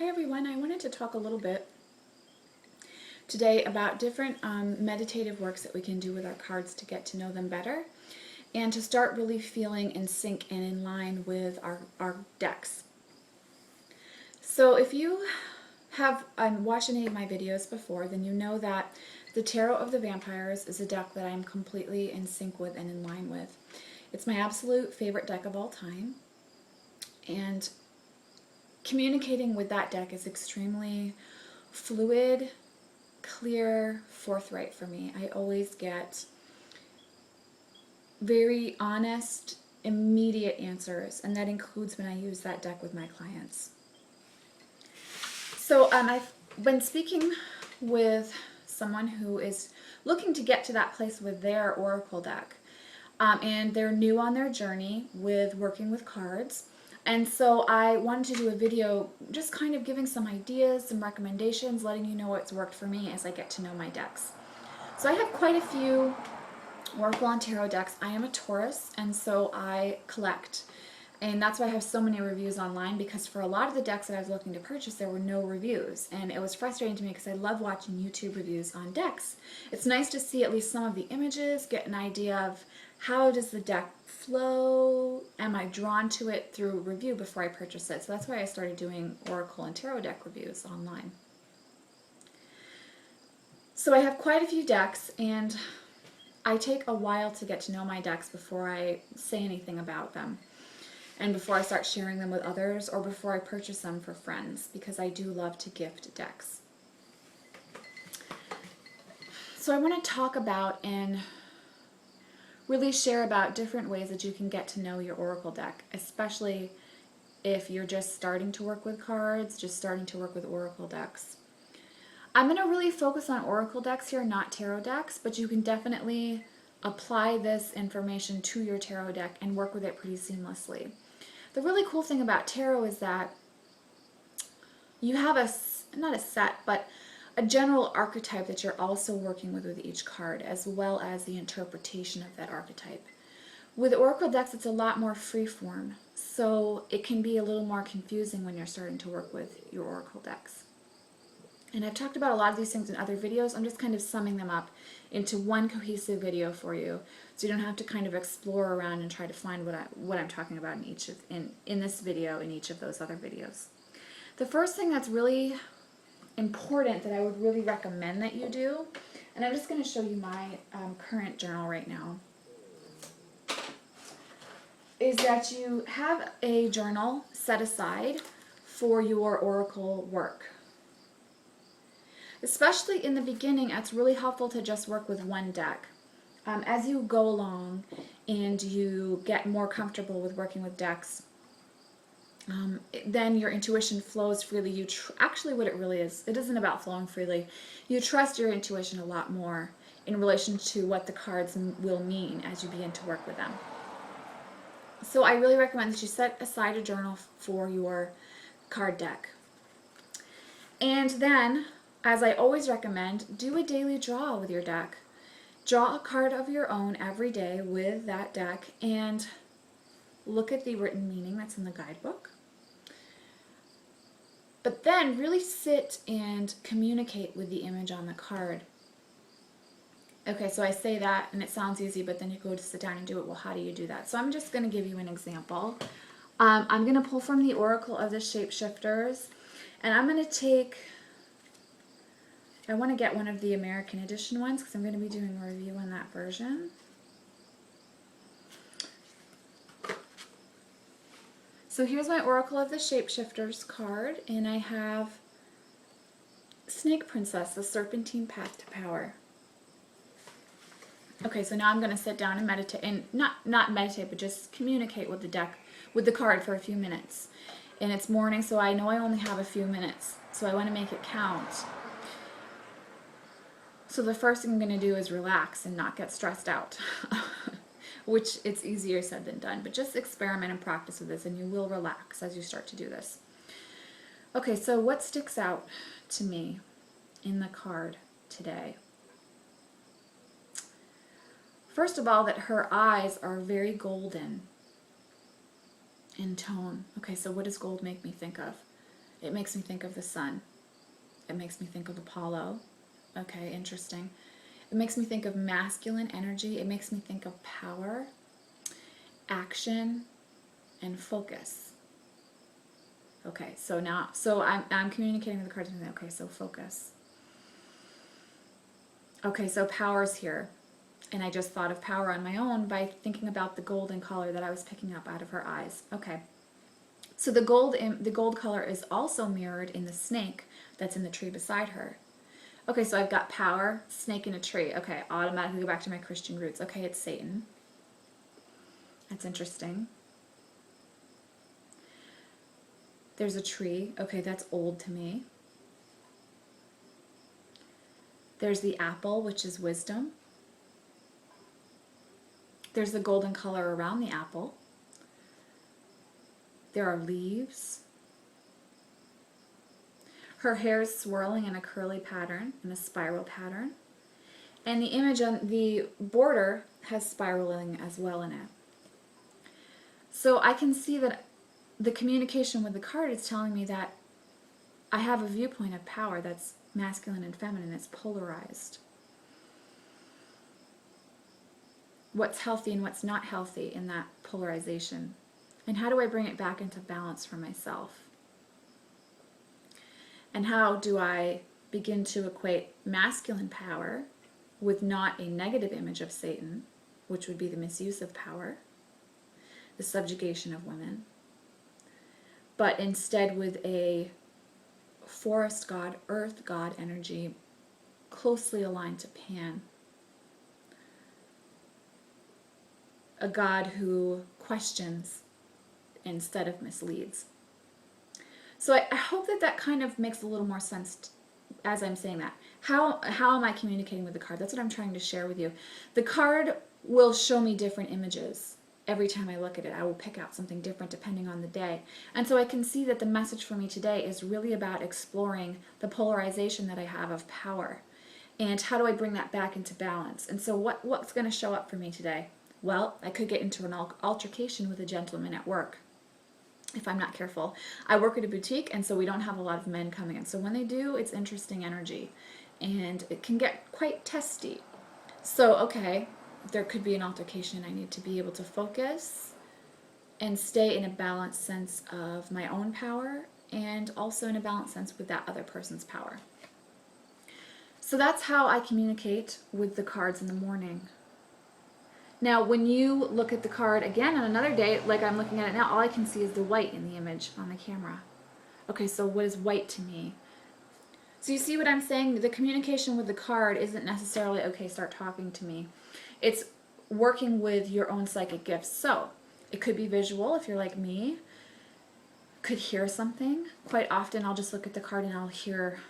Hi everyone, I wanted to talk a little bit today about different meditative works that we can do with our cards to get to know them better and to start really feeling in sync and in line with our decks. So if you have watched any of my videos before, then you know that the Tarot of the Vampires is a deck that I'm completely in sync with and in line with. It's my absolute favorite deck of all time, and communicating with that deck is extremely fluid, clear, forthright for me. I always get very honest, immediate answers, and that includes when I use that deck with my clients. So I've been speaking with someone who is looking to get to that place with their Oracle deck, and they're new on their journey with working with cards. And so I wanted to do a video just kind of giving some ideas, some recommendations, letting you know what's worked for me as I get to know my decks. So I have quite a few Oracle and Tarot decks. I am a Taurus, and so I collect. And that's why I have so many reviews online, because for a lot of the decks that I was looking to purchase, there were no reviews. And it was frustrating to me because I love watching YouTube reviews on decks. It's nice to see at least some of the images, get an idea of how does the deck flow, am I drawn to it through review before I purchase it. So that's why I started doing Oracle and Tarot deck reviews online. So I have quite a few decks, and I take a while to get to know my decks before I say anything about them, and before I start sharing them with others, or before I purchase them for friends, because I do love to gift decks. So I want to talk about and really share about different ways that you can get to know your Oracle deck, especially if you're just starting to work with cards, just starting to work with Oracle decks. I'm going to really focus on Oracle decks here, not Tarot decks, but you can definitely apply this information to your Tarot deck and work with it pretty seamlessly. The really cool thing about Tarot is that you have not a set, but a general archetype that you're also working with each card, as well as the interpretation of that archetype. With Oracle decks, it's a lot more freeform, so it can be a little more confusing when you're starting to work with your Oracle decks. And I've talked about a lot of these things in other videos. I'm just kind of summing them up into one cohesive video for you, so you don't have to kind of explore around and try to find what I'm talking about in this video, in each of those other videos. The first thing that's really important that I would really recommend that you do, and I'm just going to show you my current journal right now, is that you have a journal set aside for your Oracle work. Especially in the beginning, it's really helpful to just work with one deck. As you go along and you get more comfortable with working with decks, then your intuition flows freely. Actually, what it really is, it isn't about flowing freely. You trust your intuition a lot more in relation to what the cards will mean as you begin to work with them. So I really recommend that you set aside a journal for your card deck. And then, as I always recommend, do a daily draw with your deck. Draw a card of your own every day with that deck and look at the written meaning that's in the guidebook. But then really sit and communicate with the image on the card. Okay, so I say that and it sounds easy, but then you go to sit down and do it. Well, how do you do that? So I'm just going to give you an example. I'm going to pull from the Oracle of the Shapeshifters, and I'm going to take, I want to get one of the American Edition ones because I'm going to be doing a review on that version. So here's my Oracle of the Shapeshifters card, and I have Snake Princess, the Serpentine Path to Power. Okay, so now I'm going to sit down and meditate, and not meditate, but just communicate with the deck, with the card for a few minutes. And it's morning, so I know I only have a few minutes, so I want to make it count. So the first thing I'm going to do is relax and not get stressed out. Which it's easier said than done, but just experiment and practice with this and you will relax as you start to do this. Okay, so what sticks out to me in the card today? First of all, that her eyes are very golden in tone. Okay, so what does gold make me think of? It makes me think of the sun. It makes me think of Apollo. Okay, interesting. It makes me think of masculine energy. It makes me think of power, action, and focus. Okay, so now, I'm communicating with the cards. Okay, so focus. Okay, so power's here. And I just thought of power on my own by thinking about the golden color that I was picking up out of her eyes. Okay. So the gold color is also mirrored in the snake that's in the tree beside her. Okay, so I've got power, snake in a tree. Okay, automatically go back to my Christian roots. Okay, it's Satan. That's interesting. There's a tree. Okay, that's old to me. There's the apple, which is wisdom. There's the golden color around the apple. There are leaves. Her hair is swirling in a curly pattern, in a spiral pattern. And the image on the border has spiraling as well in it. So I can see that the communication with the card is telling me that I have a viewpoint of power that's masculine and feminine. It's polarized. What's healthy and what's not healthy in that polarization? And how do I bring it back into balance for myself? And how do I begin to equate masculine power with not a negative image of Satan, which would be the misuse of power, the subjugation of women, but instead with a forest god, earth god energy closely aligned to Pan, a god who questions instead of misleads. So I hope that kind of makes a little more sense as I'm saying that. How am I communicating with the card? That's what I'm trying to share with you. The card will show me different images. Every time I look at it, I will pick out something different depending on the day. And so I can see that the message for me today is really about exploring the polarization that I have of power. And how do I bring that back into balance? And so what's going to show up for me today? Well, I could get into an altercation with a gentleman at work if I'm not careful. I work at a boutique, and so we don't have a lot of men coming in. So when they do, it's interesting energy, and it can get quite testy. So, okay, there could be an altercation. I need to be able to focus and stay in a balanced sense of my own power and also in a balanced sense with that other person's power. So that's how I communicate with the cards in the morning. Now, when you look at the card again on another day, like I'm looking at it now, all I can see is the white in the image on the camera. Okay, so what is white to me? So you see what I'm saying? The communication with the card isn't necessarily, okay, start talking to me. It's working with your own psychic gifts. So it could be visual if you're like me. Could hear something. Quite often I'll just look at the card and I'll hear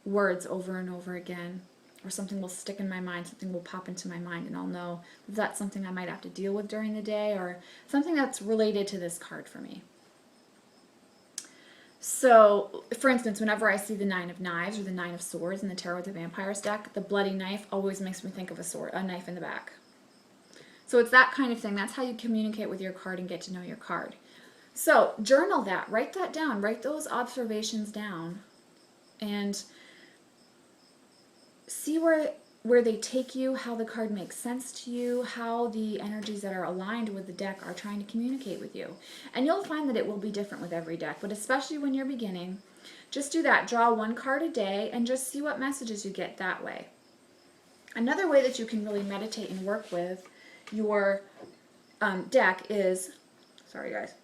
words over and over again. Or something will stick in my mind, something will pop into my mind, and I'll know that's something I might have to deal with during the day, or something that's related to this card for me. So, for instance, whenever I see the Nine of Knives or the Nine of Swords in the Tarot with the Vampires deck, the bloody knife always makes me think of a knife in the back. So it's that kind of thing. That's how you communicate with your card and get to know your card. So journal that, write that down, write those observations down, and see where they take you, how the card makes sense to you, how the energies that are aligned with the deck are trying to communicate with you. And you'll find that it will be different with every deck, but especially when you're beginning, just do that. Draw one card a day and just see what messages you get that way. Another way that you can really meditate and work with your deck is, sorry guys,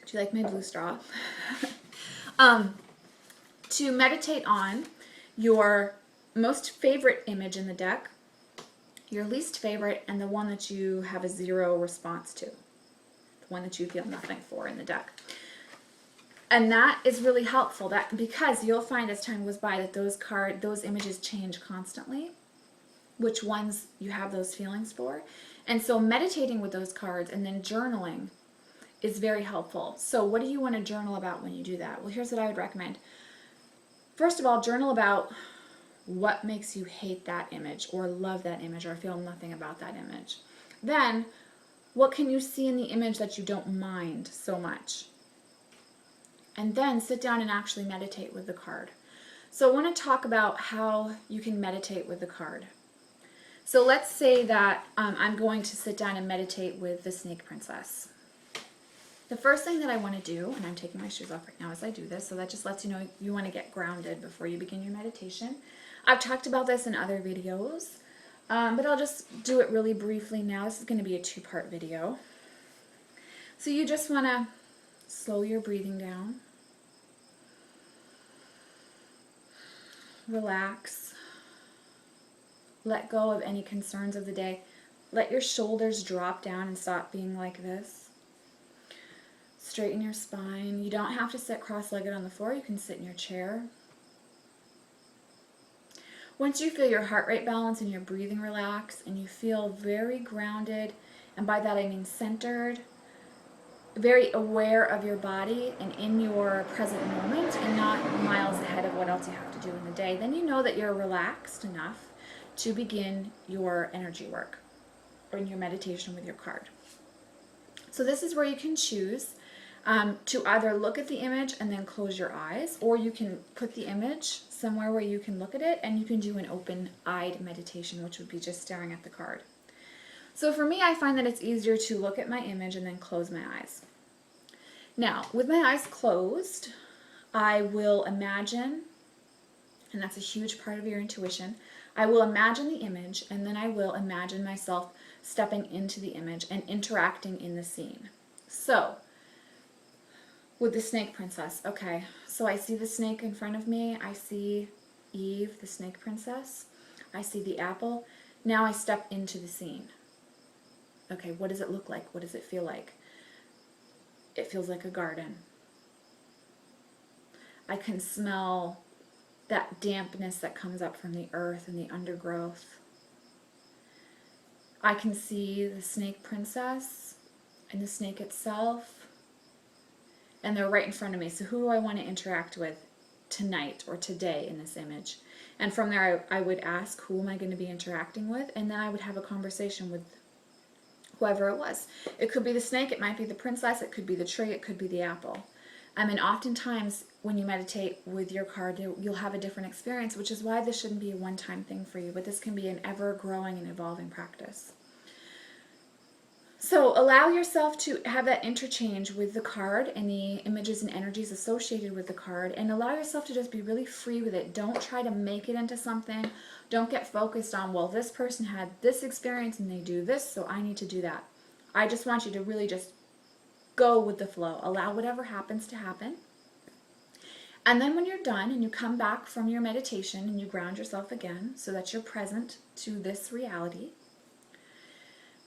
do you like my blue straw? To meditate on your most favorite image in the deck, your least favorite, and the one that you have a zero response to, the one that you feel nothing for in the deck. And that is really helpful, because you'll find as time goes by that those images change constantly, which ones you have those feelings for. And so meditating with those cards and then journaling is very helpful. So what do you want to journal about when you do that? Well, here's what I would recommend. First of all, journal about what makes you hate that image or love that image or feel nothing about that image. Then What can you see in the image that you don't mind so much? And then sit down and actually meditate with the card. So I want to talk about how you can meditate with the card. So let's say that I'm going to sit down and meditate with the Snake Princess. The first thing that I want to do, and I'm taking my shoes off right now as I do this, so that just lets you know you want to get grounded before you begin your meditation. I've talked about this in other videos, but I'll just do it really briefly now. This is going to be a two-part video. So you just want to slow your breathing down. Relax. Let go of any concerns of the day. Let your shoulders drop down and stop being like this. Straighten your spine. You don't have to sit cross-legged on the floor. You can sit in your chair. Once you feel your heart rate balance and your breathing relax and you feel very grounded, and by that I mean centered, very aware of your body and in your present moment and not miles ahead of what else you have to do in the day, then you know that you're relaxed enough to begin your energy work or in your meditation with your card. So this is where you can choose to either look at the image and then close your eyes, or you can put the image somewhere where you can look at it and you can do an open-eyed meditation, which would be just staring at the card. So for me, I find that it's easier to look at my image and then close my eyes. Now, with my eyes closed, I will imagine, and that's a huge part of your intuition, I will imagine the image and then I will imagine myself stepping into the image and interacting in the scene. So, with the Snake Princess, okay, so I see the snake in front of me, I see Eve, the Snake Princess, I see the apple, now I step into the scene. Okay, what does it look like? What does it feel like? It feels like a garden. I can smell that dampness that comes up from the earth and the undergrowth. I can see the Snake Princess and the snake itself, and they're right in front of me. So who do I want to interact with tonight or today in this image? And from there I would ask, who am I going to be interacting with? And then I would have a conversation with whoever it was. It could be the snake, it might be the princess, it could be the tree, it could be the apple. I mean, oftentimes when you meditate with your card, you'll have a different experience, which is why this shouldn't be a one-time thing for you, but this can be an ever-growing and evolving practice. So allow yourself to have that interchange with the card and the images and energies associated with the card, and allow yourself to just be really free with it. Don't try to make it into something. Don't get focused on, well, this person had this experience and they do this, so I need to do that. I just want you to really just go with the flow. Allow whatever happens to happen. And then when you're done and you come back from your meditation and you ground yourself again so that you're present to this reality,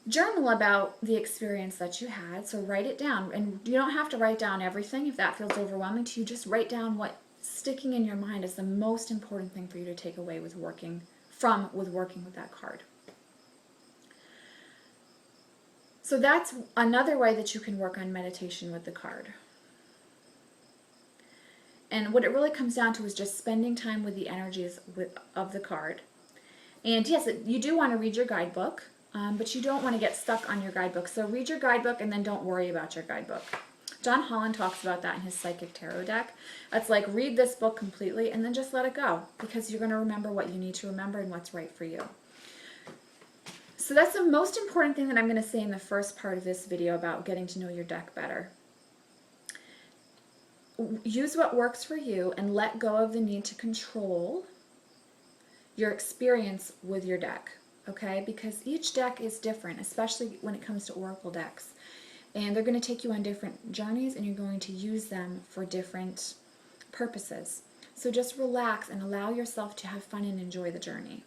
journal about the experience that you had. So write it down. And you don't have to write down everything if that feels overwhelming to you. Just write down what's sticking in your mind is the most important thing for you to take away with working with that card. So that's another way that you can work on meditation with the card. And what it really comes down to is just spending time with the energies of the card. And yes, you do want to read your guidebook, but you don't want to get stuck on your guidebook. So read your guidebook and then don't worry about your guidebook. John Holland talks about that in his Psychic Tarot deck. It's like, read this book completely and then just let it go, because you're going to remember what you need to remember and what's right for you. So that's the most important thing that I'm going to say in the first part of this video about getting to know your deck better. Use what works for you and let go of the need to control your experience with your deck, okay? Because each deck is different, especially when it comes to oracle decks. And they're going to take you on different journeys and you're going to use them for different purposes. So just relax and allow yourself to have fun and enjoy the journey.